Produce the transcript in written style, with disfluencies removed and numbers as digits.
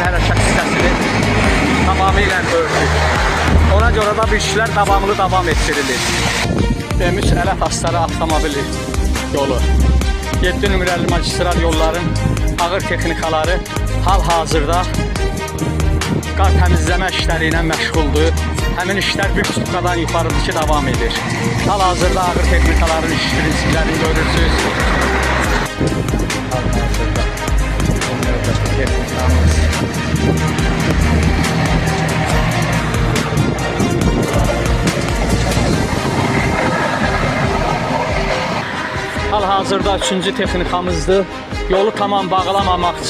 hərəkət hissəsini tamamilə örtük. Ona görə də bu işlər davamlı davam etdirilir. M3 Ələt Astara avtomobil yolu 7 nömrəli magistral yolların ağır texnikaları hal-hazırda qar təmizləmə işləri ilə məşğuldur. Həmin işlər bir tutqadan yuxarıdakı davam edir. Hal-hazırda ağır texnikaların iş prinsiplərini görürsünüz. Hal-hazırda texnikamız Hal-hazırda 3-cü texnikamızdır. Yolu tamam bağlamamaq üçün